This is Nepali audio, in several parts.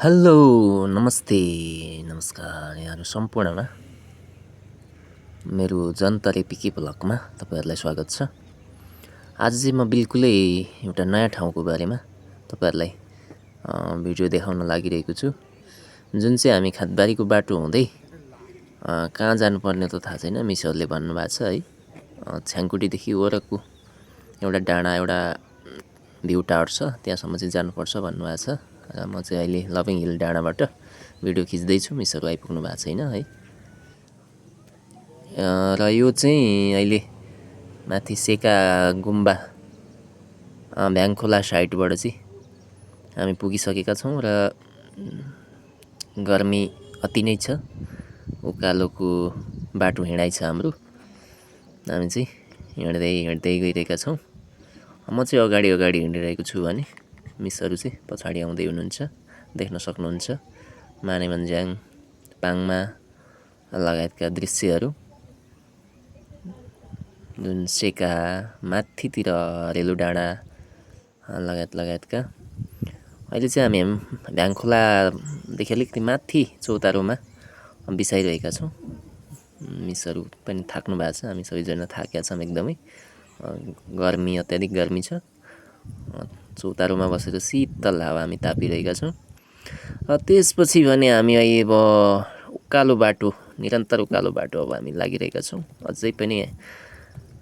हेलो नमस्ते नमस्कार यहाँहरू सम्पूर्णमा मेरो जनतले पिके ब्लगमा तपाईहरुलाई स्वागत छ। आज चाहिँ म बिल्कुलै एउटा नयाँ ठाउँको बारेमा तपाईहरुलाई भिडियो देखाउन लागिरहेको छु, जुन चाहिँ हामी खातबारीको बाटो हुँदै कहाँ जानुपर्ने त थाहा छैन। मिसहरूले भन्नुभएको छ है, छ्याङकुटीदेखि वरकु एउटा डाँडा एउटा भ्यू टावर छ, त्यहाँसम्म चाहिँ जानुपर्छ भन्नुभएको छ। र म चाहिँ अहिले लभिङ हिल डाँडाबाट भिडियो खिच्दैछु, मिसहरू आइपुग्नु भएको छैन है। र यो चाहिँ अहिले माथि सेका गुम्बा भ्याङखोला साइडबाट चाहिँ हामी पुगिसकेका छौँ र गर्मी अति नै छ, उकालोको बाटो हिँडाइ छ हाम्रो। हामी चाहिँ हिँड्दै गइरहेका छौँ। म चाहिँ अगाडि हिँडिरहेको छु भने मिसहरू चाहिँ पछाडि आउँदै हुनुहुन्छ, देख्न सक्नुहुन्छ मानेभन्ज्याङ पाङमा लगायतका दृश्यहरू, जुन सेका माथितिर रेलु डाँडा लगायतका। अहिले चाहिँ हामी भ्याङखोलादेखि अलिकति माथि चौतारोमा बिसाइरहेका छौँ। मिसहरू पनि थाक्नु भएको छ, हामी सबैजना थाकेका छौँ एकदमै। गर्मी अत्याधिक गर्मी छ, चौतारोमा बसेर शीतल हावा हामी तापिरहेका छौँ। त्यसपछि भने हामी अब उकालो बाटो, निरन्तर उकालो बाटो अब हामी लागिरहेका छौँ। अझै पनि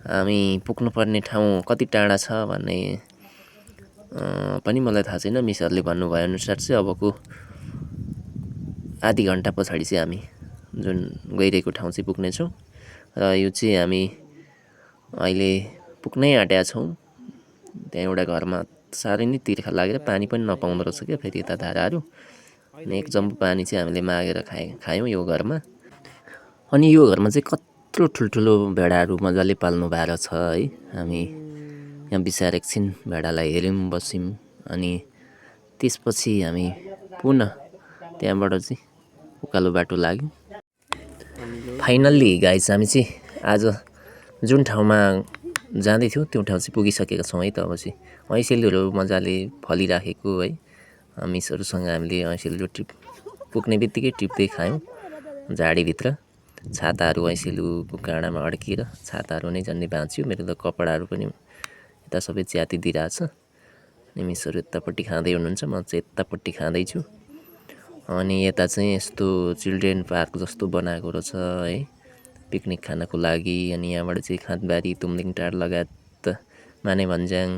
हामी पुग्नुपर्ने ठाउँ कति टाढा छ भन्ने पनि मलाई थाहा छैन। मिसहरूले भन्नुभए अनुसार चाहिँ अबको आधी घन्टा पछाडि चाहिँ हामी जुन गइरहेको ठाउँ चाहिँ पुग्नेछौँ। र यो चाहिँ हामी अहिले पुग्नै आँटेका छौँ। त्यहाँ एउटा घरमा साह्रै नै तिर्खा लागेर पानी पनि नपाउँदो रहेछ क्या, फेरि यता धाराहरू। अनि एक जम्बु पानी चाहिँ हामीले मागेर खायौँ यो घरमा। अनि यो घरमा चाहिँ कत्रो ठुल्ठुलो भेडाहरू मजाले पाल्नु भएको छ है। हामी यहाँ बिसाएर एकछिन भेडालाई हेऱ्यौँ, बस्यौँ। अनि त्यसपछि हामी पुनः त्यहाँबाट चाहिँ उकालो बाटो लाग्यौँ। फाइनल्ली गाइस, हामी चाहिँ आज जुन ठाउँमा जाँदैथ्यौँ त्यो ठाउँ चाहिँ पुगिसकेका छौँ है। त अब चाहिँ ऐँसेलुहरू मजाले फलिराखेको है, मिसहरूसँग हामीले ऐँसेलु पुग्ने बित्तिकै टिप्दै खायौँ झाडीभित्र। छाताहरू ऐँसेलुको काँडामा अड्किएर छाताहरू नै झन्डै भाँच्यो। मेरो त कपडाहरू पनि यता सबै च्यातिदिइरहेछ। अनि मिसहरू यतापट्टि खाँदै हुनुहुन्छ, म चाहिँ यतापट्टि खाँदैछु। अनि यता चाहिँ यस्तो चिल्ड्रेन पार्क जस्तो बनाएको रहेछ है, पिकनिक खानको लागि। अनि यहाँबाट चाहिँ खातबारी, तुमलिङटार लगायत मानेभन्ज्याङ,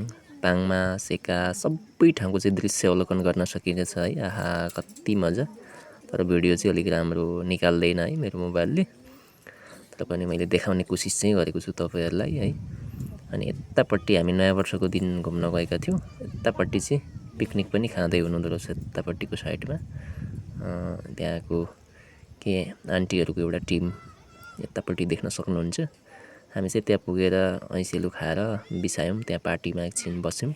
पाङमा, सेका सबै ठाउँको चाहिँ दृश्य अवलोकन गर्न सकिनेछ है। आहा कति मजा। तर भिडियो चाहिँ अलिक राम्रो निकाल्दैन है मेरो मोबाइलले, तर पनि मैले देखाउने कोसिस चाहिँ गरेको छु तपाईहरुलाई है। अनि यतापट्टि हामी नयाँ वर्षको दिन घुम्न गएका थियौँ। यतापट्टि चाहिँ पिकनिक पनि खाँदै हुनुहुँदो रहेछ यतापट्टिको साइडमा। त्यहाँको के आन्टीहरूको एउटा टिम यतापट्टि देख्न सक्नुहुन्छ। हामी चाहिँ त्यहाँ पुगेर ऐँसेलु खाएर बिसायौँ, त्यहाँ पार्टीमा एकछिन बस्यौँ।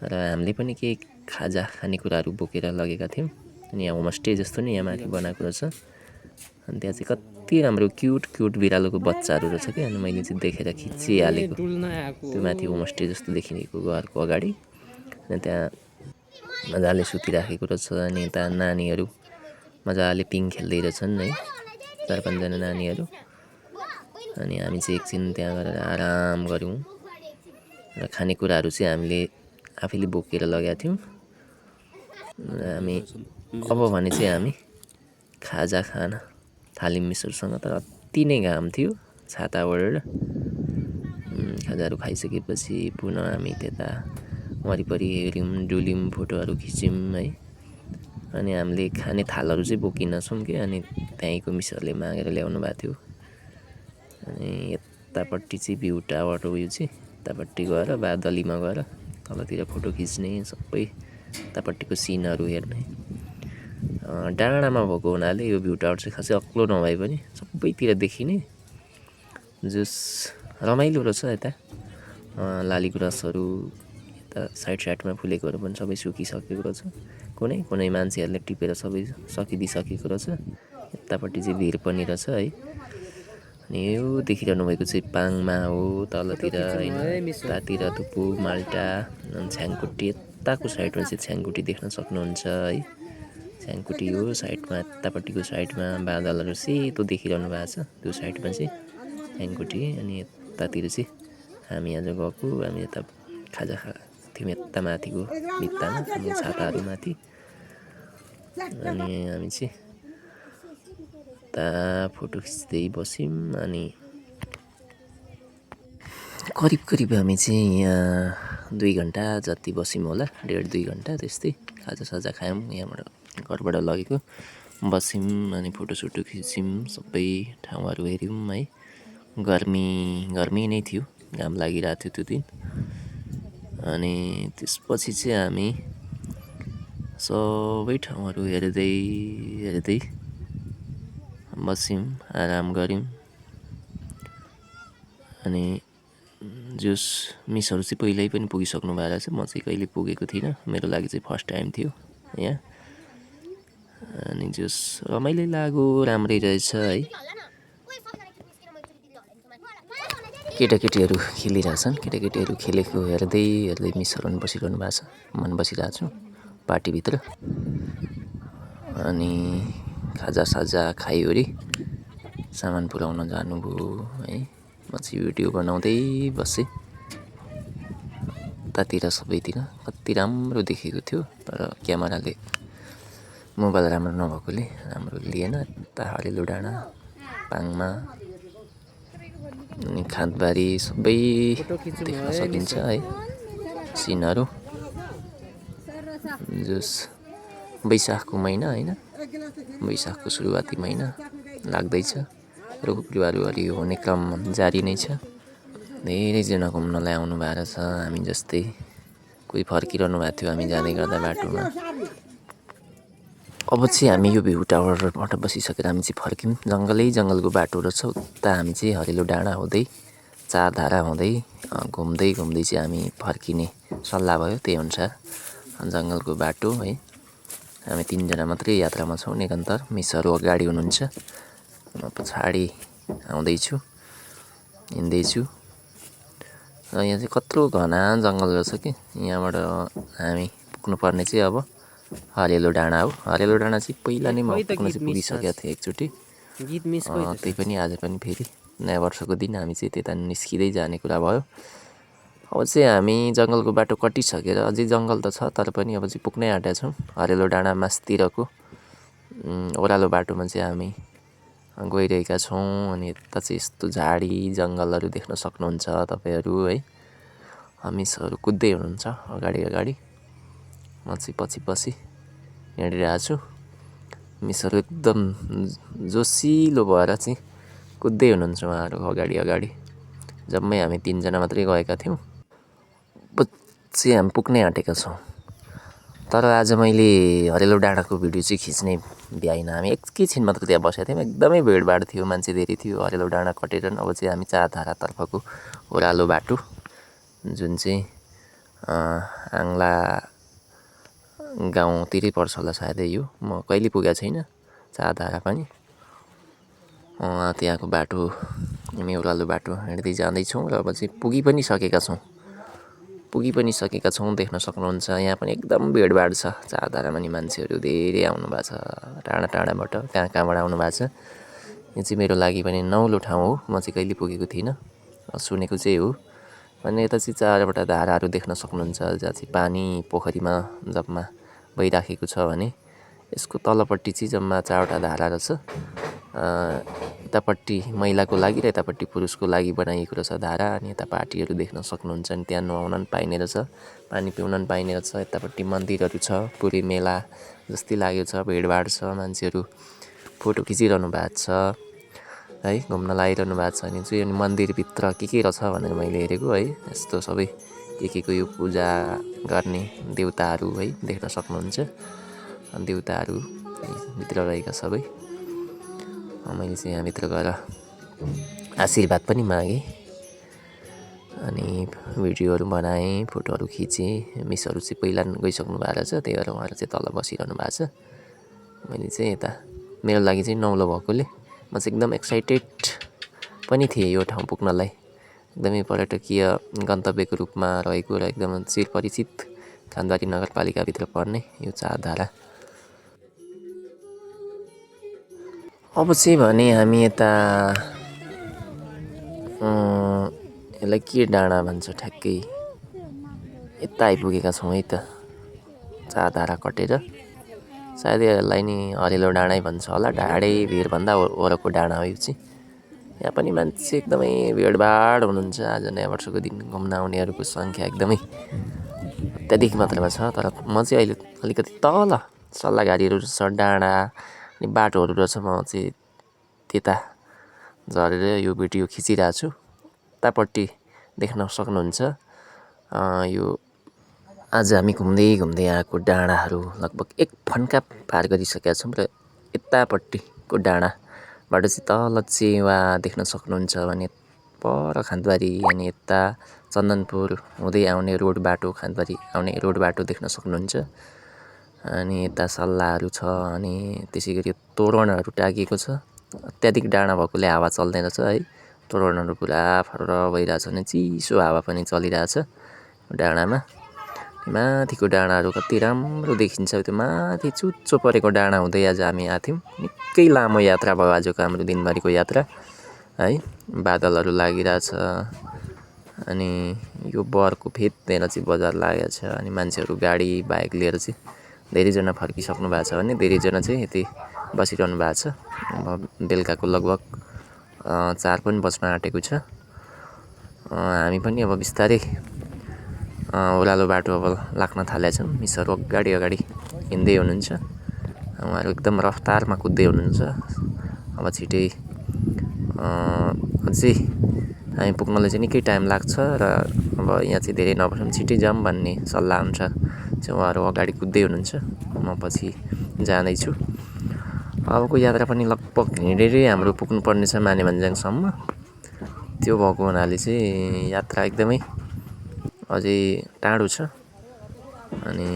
र हामीले पनि केही खाजा खानेकुराहरू बोकेर लगेका थियौँ। अनि यहाँ होमस्टे जस्तो नै यहाँ माथि बनाएको रहेछ। अनि त्यहाँ चाहिँ कति राम्रो क्युट बिरालोको बच्चाहरू रहेछ क्या। अनि मैले चाहिँ देखेर खिचिहालेको त्यो माथि होमस्टे जस्तो देखिनेको घरको अगाडि। अनि त्यहाँ मजाले सुतिराखेको रहेछ। अनि यता नानीहरू मजाले पिङ खेल्दै रहेछन् है, 4-5 जना नानीहरू। अनि हामी चाहिँ एकछिन त्यहाँ गएर आराम गऱ्यौँ। र खानेकुराहरू चाहिँ हामीले आफैले बोकेर लगेका थियौँ। र हामी अब भने चाहिँ हामी खाजा खान थाल्यौँ मिसहरूसँग। तर अति नै घाम थियो, छाता ओढेर खाजाहरू खाइसकेपछि पुनः हामी त्यता वरिपरि हेऱ्यौँ, डुल्यौँ, फोटोहरू खिच्यौँ है। अनि हामीले खाने थालहरू चाहिँ बोकिनछौँ कि, अनि त्यहीँको मिसहरूले मागेर ल्याउनु भएको थियो। अनि यतापट्टि चाहिँ भ्यू टावर हो यो चाहिँ, यतापट्टि गएर बादलीमा गएर तलतिर फोटो खिच्ने, सबै यतापट्टिको सिनहरू हेर्ने। डाँडामा भएको हुनाले यो भ्यू टावर चाहिँ खासै अग्लो नभए पनि सबैतिर देखिने, जस रमाइलो रहेछ। यता लालीगुँरासहरू यता साइडमा फुलेकोहरू पनि सबै सुकिसकेको रहेछ। कुनै मान्छेहरूले टिपेर सबै सकिदिइसकेको रहेछ। यतापट्टि चाहिँ भिर पनि रहेछ है। अनि यो देखिरहनु भएको चाहिँ पाङमा हो तलतिर हैन, यतातिर थुपु, माल्टा, छ्याङकुटी, यताको साइडमा चाहिँ छ्याङकुटी देख्न सक्नुहुन्छ है। छ्याङकुटी हो साइडमा, यतापट्टिको साइडमा बादलहरू सेतो देखिरहनु भएको छ। त्यो साइडमा चाहिँ छ्याङकुटी, अनि यतातिर चाहिँ हामी आज गएको, हामी यता खाजा थियौँ यता माथिको भित्तामा, हाम्रो छाताहरू माथि। अनि हामी चाहिँ यता फोटो खिच्दै बस्यौँ। अनि करिब हामी चाहिँ यहाँ 2 घन्टा जति बस्यौँ होला, 1.5-2 घन्टा त्यस्तै। खाजासाजा खायौँ यहाँबाट, घरबाट लगेको, बस्यौँ अनि फोटोसोटो खिच्यौँ, सबै ठाउँहरू हेऱ्यौँ है। गर्मी नै थियो, घाम लागिरहेको थियो त्यो दिन। अनि त्यसपछि चाहिँ हामी सबै ठाउँहरू हेर्दै बस्यौँ, आराम गऱ्यौँ। अनि जस मिसहरू चाहिँ पहिल्यै पनि पुगिसक्नु भएको रहेछ, म चाहिँ कहिले पुगेको थिइनँ, मेरो लागि चाहिँ फर्स्ट टाइम थियो यहाँ। अनि जस रमाइलो लाग्यो, राम्रै रहेछ है। केटाकेटीहरू खेलिरहेछन्, केटाकेटीहरू खेलेको हेर्दै मिसहरू पनि बसिरहनु भएको छ, म पनि बसिरहेको छु पार्टीभित्र। अनि खाजासाजा खाइवरी सामान पुऱ्याउन जानुभयो है। म चाहिँ भिडियो बनाउँदै बसेँ। उतातिर सबैतिर कति राम्रो देखेको थियो, तर क्यामेराले, मोबाइल राम्रो नभएकोले राम्रो लिएन। यता हरेलो डाँडा, पाङमा अनि खाँदबारी सबै देख्न सकिन्छ है सिनहरू। जस वैशाखको महिना होइन, वैशाखको सुरुवाती महिना लाग्दैछ, रुखबिरुवाहरू हरियो हुने क्रम जारी नै छ। धेरैजना घुम्नलाई आउनु भएको छ, हामी जस्तै कोही फर्किरहनु भएको थियो हामी जाँदै गर्दा बाटोमा। अब चाहिँ हामी यो भ्यू टावरबाट बसिसकेर हामी चाहिँ फर्क्यौँ। जङ्गलको बाटो रहेछ, उता हामी चाहिँ हरेलो डाँडा हुँदै, चारधारा हुँदै घुम्दै चाहिँ हामी फर्किने सल्लाह भयो। त्यही अनुसार जङ्गलको बाटो है। हामी 3 जना मात्रै यात्रामा छौँ निरन्तर, मिसहरू अगाडि हुनुहुन्छ, म पछाडि आउँदैछु, हिँड्दैछु। र यहाँ चाहिँ कत्रो घना जङ्गल रहेछ कि। यहाँबाट हामी पुग्नुपर्ने चाहिँ अब हरेलो डाँडा हो। हरेलो डाँडा चाहिँ पहिला नै म पुग्न चाहिँ पुगिसकेको थिएँ एकचोटि, त्यही पनि आज पनि फेरि नयाँ वर्षको दिन हामी चाहिँ त्यता निस्किँदै जाने कुरा भयो। अब चाहिँ हामी जङ्गलको बाटो कटिसकेर, अझै जङ्गल त छ तर पनि अब चाहिँ पुग्नै आँटेका छौँ। हरेलो डाँडा मास्तिरको ओह्रालो बाटोमा चाहिँ हामी गइरहेका छौँ। अनि यता चाहिँ यस्तो झाडी जङ्गलहरू देख्न सक्नुहुन्छ तपाईँहरू है। मिसहरू कुद्दै हुनुहुन्छ अगाडि, म चाहिँ पछि हिँडिरहेको छु। मिसहरू एकदम जोसिलो भएर चाहिँ कुद्दै हुनुहुन्छ उहाँहरू अगाडि। जम्मै हामी 3 जना मात्रै गएका थियौँ, चाहिँ हामी पुग्नै आँटेका छौँ। तर आज मैले हरेलो डाँडाको भिडियो चाहिँ खिच्नै भ्याइनँ। हामी एकैछिन मात्र त्यहाँ बसेका थियौँ, एकदमै भिडभाड थियो, मान्छे धेरै थियो। हरेलो डाँडा कटेर अब चाहिँ हामी चारधारातर्फको ओह्रालो बाटो, जुन चाहिँ आङ्ला गाउँतिरै पर्छ होला सायदै यो, म कहिले पुगेको छैन चारधारा पनि। त्यहाँको बाटो, हामी ओह्रालो बाटो हिँड्दै जाँदैछौँ र अब चाहिँ पुगि पनि सकेका छौँ, देख्न सक्नुहुन्छ। यहाँ पनि एकदम भिडभाड छ, चारधारामा नि मान्छेहरू धेरै आउनु भएको छ, टाढाबाट कहाँबाट आउनु भएको छ। यो चाहिँ मेरो लागि पनि नौलो ठाउँ हो, म चाहिँ कहिले पुगेको थिइनँ, सुनेको चाहिँ हो। अनि यता चाहिँ 4वटा धाराहरू देख्न सक्नुहुन्छ, जहाँ चाहिँ पानी पोखरीमा जम्मा भइराखेको छ भने यसको तलपट्टि चाहिँ जम्मा 4वटा धारा रहेछ। यतापट्टि महिलाको लागि र यतापट्टि पुरुषको लागि बनाइएको रहेछ धारा। अनि यता पार्टीहरू देख्न सक्नुहुन्छ, अनि त्यहाँ नुहाउन पनि पाइने रहेछ, पानी पिउन पनि पाइने रहेछ। यतापट्टि मन्दिरहरू छ, पुरै मेला जस्तै लागेको छ, भिडभाड छ, मान्छेहरू फोटो खिचिरहनु भएको छ है, घुम्न लागिरहनु भएको छ। अनि चाहिँ अनि मन्दिरभित्र के रहेछ भनेर मैले हेरेको है, यस्तो सबै के यो पूजा गर्ने देउताहरू है देख्न सक्नुहुन्छ। देउताहरू भित्र रहेका सबै, मैले चाहिँ यहाँभित्र गएर आशीर्वाद पनि मागेँ, अनि भिडियोहरू बनाएँ, फोटोहरू खिचेँ। मिसहरू चाहिँ पहिला गइसक्नु भएको रहेछ, त्यही भएर उहाँहरू चाहिँ तल बसिरहनु भएको छ। मैले चाहिँ यता, मेरो लागि चाहिँ नौलो भएकोले म चाहिँ एकदम एक्साइटेड पनि थिएँ यो ठाउँ पुग्नलाई। एकदमै पर्यटकीय गन्तव्यको रूपमा रहेको र एकदम चिरपरिचित खाँदबारी नगरपालिकाभित्र पर्ने यो चारधारा। अब चाहिँ भने हामी यता यसलाई के डाँडा भन्छ ठ्याक्कै यता आइपुगेका छौँ है त, चारधारा कटेर। सायद यसलाई नि हरेलो डाँडै भन्छ होला, ढाडै भिरभन्दा वरको डाँडा हो यो चाहिँ। यहाँ पनि मान्छे एकदमै भिडभाड हुनुहुन्छ। आज नयाँ वर्षको दिन घुम्न आउनेहरूको सङ्ख्या एकदमै अत्याधिक मात्रामा छ। तर म चाहिँ अहिले अलिकति तल सल्लाहघारीहरू छ, डाँडा अनि बाटोहरू रहेछ, म चाहिँ त्यता झरेर यो भिडियो खिचिरहेको छु। उतापट्टि देख्न सक्नुहुन्छ यो आज हामी घुम्दै घुम्दै आएको डाँडाहरू लगभग 1 फन्का पार गरिसकेका छौँ र यतापट्टिको डाँडाबाट चाहिँ तल चेवा देख्न सक्नुहुन्छ भने पर खान्दबारी अनि यता चन्दनपुर हुँदै आउने रोड बाटो, खान्दबारी आउने रोड बाटो देख्न सक्नुहुन्छ। अनि यता सल्लाहहरू छ अनि त्यसै गरी तोरणहरू टाँगिएको छ। अत्याधिक डाँडा भएकोले हावा चल्दैन रहेछ है, तोरणहरू पुरा फरर भइरहेछ भने चिसो हावा पनि चलिरहेछ डाँडामा। माथिको डाँडाहरू कति राम्रो देखिन्छ। त्यो माथि चुच्चो परेको डाँडा हुँदै आज हामी आएको थियौँ। निकै लामो यात्रा भयो आजको हाम्रो दिनभरिको यात्रा है। बादलहरू लागिरहेछ अनि यो बरको फेदतिर चाहिँ बजार लागेको छ अनि मान्छेहरू गाडी बाइक लिएर चाहिँ धेरैजना फर्किसक्नु भएको छ भने धेरैजना चाहिँ यति बसिरहनु भएको छ। अब बेलुकाको लगभग 4 पनि बज्न आँटेको छ। हामी पनि अब बिस्तारै ओह्रालो बाटो अब लाग्न थालेका छौँ। मिसहरू अगाडि हिँड्दै हुनुहुन्छ, उहाँहरू एकदम रफ्तारमा कुद्दै हुनुहुन्छ। अब छिटै अझै हामी पुग्नलाई चाहिँ निकै टाइम लाग्छ र अब यहाँ चाहिँ धेरै नबसौँ, छिटै जाऊँ भन्ने सल्लाह अनुसार चाहिँ उहाँहरू अगाडि कुद्दै हुनुहुन्छ, म पछि जाँदैछु। अबको यात्रा पनि लगभग हिँडेरै हाम्रो पुग्नुपर्ने छ मानेभन्ज्याङसम्म। त्यो भएको हुनाले चाहिँ यात्रा एकदमै अझै टाढो छ अनि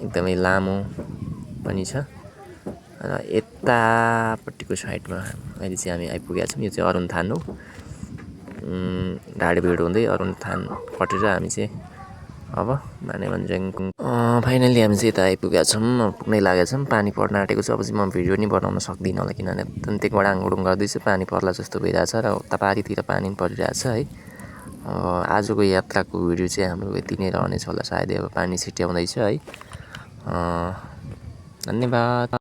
एकदमै लामो पनि छ। र यतापट्टिको साइडमा अहिले चाहिँ हामी आइपुगेका छौँ। यो चाहिँ अरुणथान हो। ढाडेभिड हुँदै अरुणथान कटेर हामी चाहिँ अब मानेभन्ज्याङ फाइनल्ली हामी चाहिँ यता आइपुगेका छौँ, पुग्नै लागेका छौँ। पानी पर्न आँटेको छ। अब चाहिँ म भिडियो नि बनाउन सक्दिनँ होला किनभने अत्यन्तै गडाङगुडुङ गर्दैछ, पानी पर्ला जस्तो भइरहेछ र उता पारितिर पानी पनि परिरहेछ है। आजको यात्राको भिडियो चाहिँ हाम्रो यति नै रहनेछ होला सायदै। अब पानी छिट्याउँदैछ है। धन्यवाद।